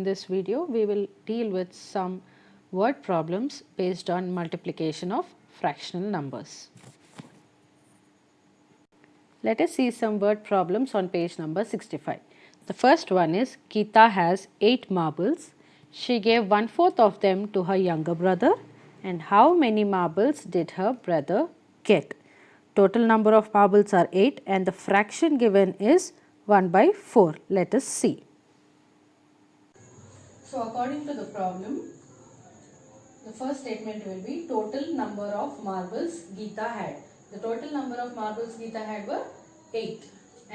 this video we will deal with some word problems based on multiplication of fractional numbers. Let us see some word problems on page number 65. The first one is Geeta has 8 marbles. She gave 1/4 of them to her younger brother. And how many marbles did her brother get? Total number of marbles are 8 and the fraction given is 1/4. Let us see. So according to the problem, the first statement will be total number of marbles Geeta had. The total number of marbles Geeta had were 8.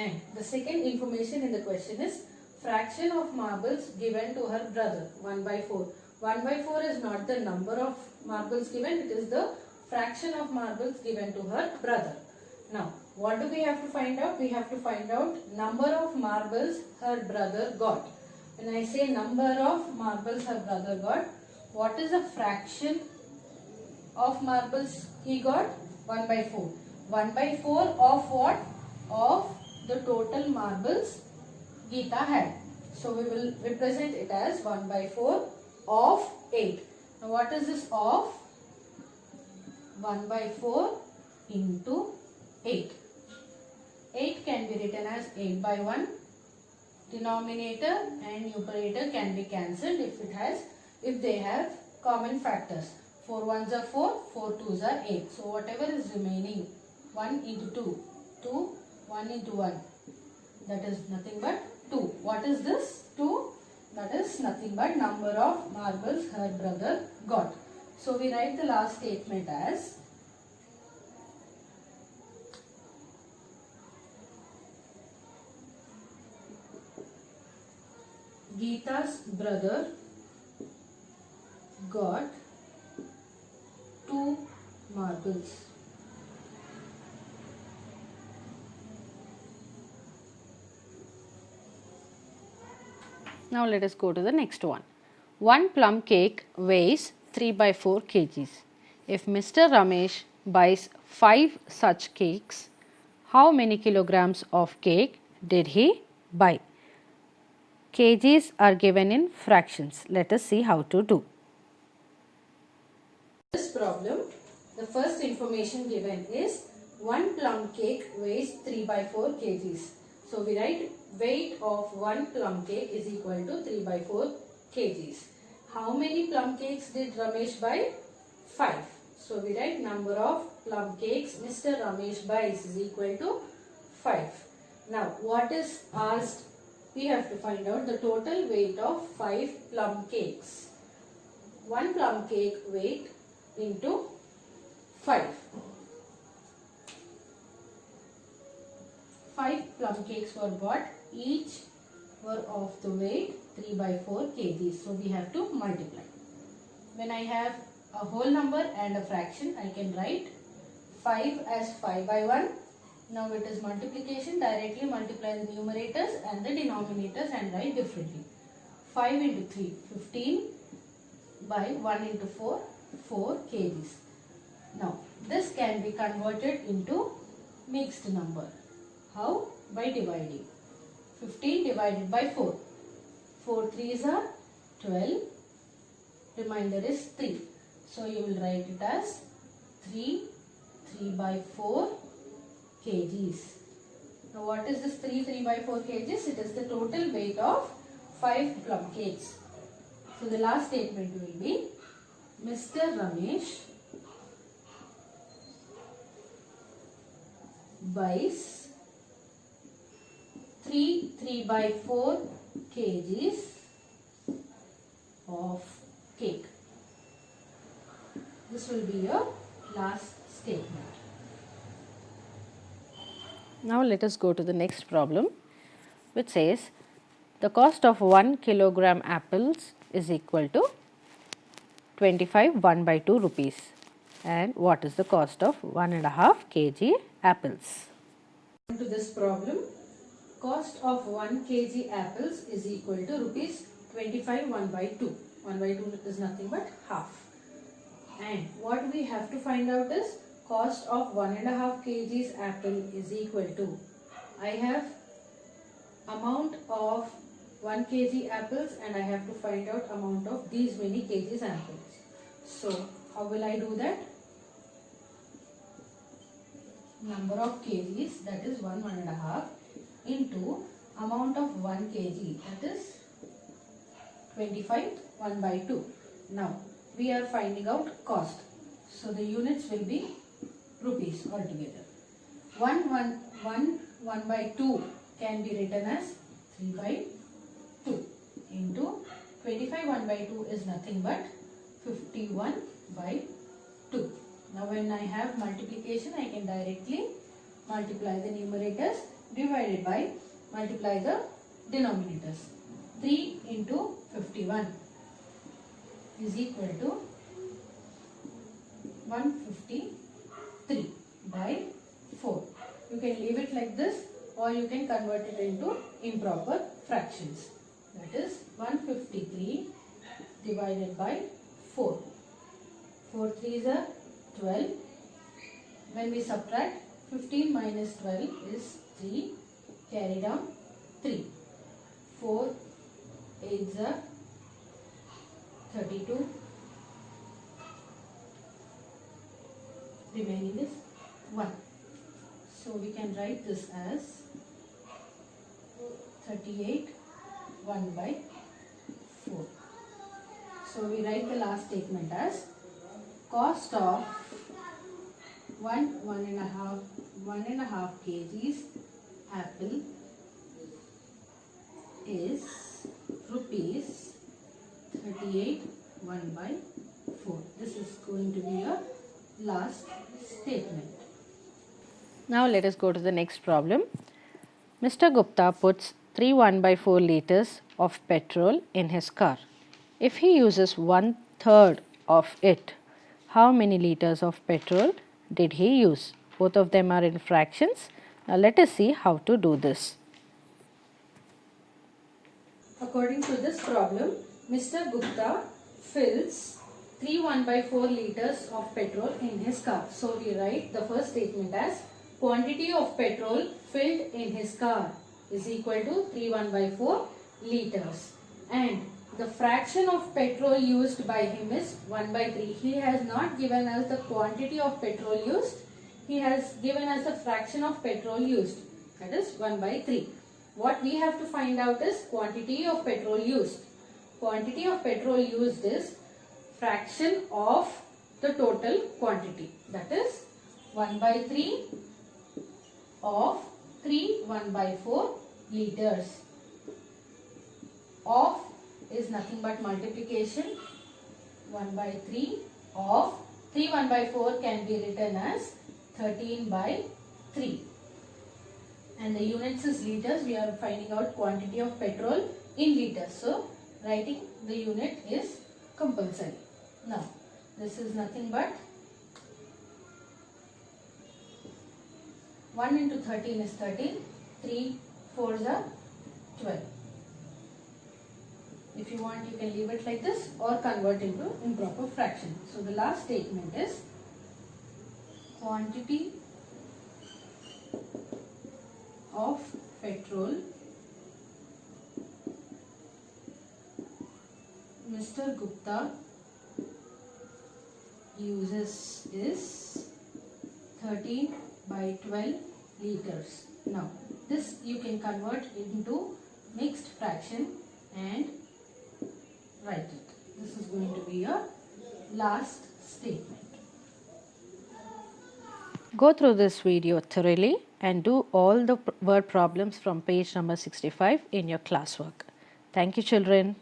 And the second information in the question is fraction of marbles given to her brother, 1/4. 1/4 is not the number of marbles given, it is the fraction of marbles given to her brother. Now, what do we have to find out? We have to find out number of marbles her brother got. When I say number of marbles her brother got, what is the fraction of marbles he got? 1/4. 1/4 of what? Of the total marbles Geeta had. So we will represent it as 1/4 of 8. Now what is this of? 1/4 into 8. 8 can be written as 8/1. Denominator and numerator can be cancelled if they have common factors. 4 ones are 4, 4 twos are 8. So whatever is remaining, 1 into 2, 2, 1 into 1, that is nothing but 2. What is this? 2. That is nothing but number of marbles her brother got. So we write the last statement as Geeta's brother got 2 marbles. Now let us go to the next one. One plum cake weighs 3/4 kgs. If Mr. Ramesh buys 5 such cakes, how many kilograms of cake did he buy? Kgs are given in fractions. Let us see how to do. This problem, the first information given is one plum cake weighs 3/4 kgs. So we write weight of one plum cake is equal to 3/4 kgs. How many plum cakes did Ramesh buy? 5. So we write number of plum cakes Mr. Ramesh buys is equal to 5. Now what is asked? We have to find out the total weight of 5 plum cakes. One plum cake weight into 5. 5 plum cakes were bought, each were of the weight 3/4 kg. So we have to multiply. When I have a whole number and a fraction, I can write 5 as 5/1. Now it is multiplication, directly multiply the numerators and the denominators and write differently. 5 into 3, 15 by 1 into 4, 4 kgs. Now this can be converted into mixed number. How? By dividing. 15 divided by 4. 4 3s are 12. Remainder is 3. So you will write it as 3/4 kgs. Now what is this 3/4 kgs? It is the total weight of 5 plum cakes. So the last statement will be Mr. Ramesh buys 3/4 kgs of cake. This will be your last statement. Now let us go to the next problem, which says the cost of 1 kilogram apples is equal to 25 1/2 rupees. And what is the cost of 1.5 kg apples? To this problem, cost of 1 kg apples is equal to rupees 25 1/2. 1/2 is nothing but half. And what we have to find out is cost of 1.5 kgs apple is equal to, I have amount of 1 kg apples and I have to find out amount of these many kgs apples. So how will I do that? Number of kgs, that is 1.5 into amount of 1 kg, that is 25, 1 by 2. Now we are finding out cost. So the units will be rupees altogether. 1 by 2 can be written as 3 by 2 into 25 1 by 2 is nothing but 51 by 2. Now when I have multiplication, I can directly multiply the numerators divided by multiply the denominators. 3 into 51 is equal to 153 by 4. You can leave it like this or you can convert it into improper fractions. That is 153 divided by 4. 4 3s are 12. When we subtract, 15 minus 12 is 3. Carry down 3. 4 8s are 32. Remaining is 1. So we can write this as 38 1 by 4. So we write the last statement as cost of 1.5 kgs apple is rupees 38 1 by 4. This is going to be a last statement. Now let us go to the next problem. Mr. Gupta puts 3 1 by 4 liters of petrol in his car. If he uses 1/3 of it, how many liters of petrol did he use? Both of them are in fractions. Now let us see how to do this. According to this problem, Mr. Gupta fills 3 1 by 4 liters of petrol in his car. So we write the first statement as quantity of petrol filled in his car is equal to 3 1 by 4 liters. And the fraction of petrol used by him is 1 by 3. He has not given us the quantity of petrol used. He has given us the fraction of petrol used. That is 1 by 3. What we have to find out is quantity of petrol used. Quantity of petrol used is fraction of the total quantity. That is 1 by 3 of 3 1 by 4 liters. Of is nothing but multiplication. 1 by 3 of 3 1 by 4 can be written as 13 by 3. And the units is liters. We are finding out quantity of petrol in liters. So writing the unit is compulsory. Now this is nothing but 1 into 13 is 13. 3 4s are 12. If you want, you can leave it like this or convert into improper fraction. So the last statement is quantity of petrol Mr. Gupta uses is 13 by 12 liters. Now this you can convert into mixed fraction and write it. This is going to be a last statement. Go through this video thoroughly and do all the word problems from page number 65 in your classwork. Thank you, children.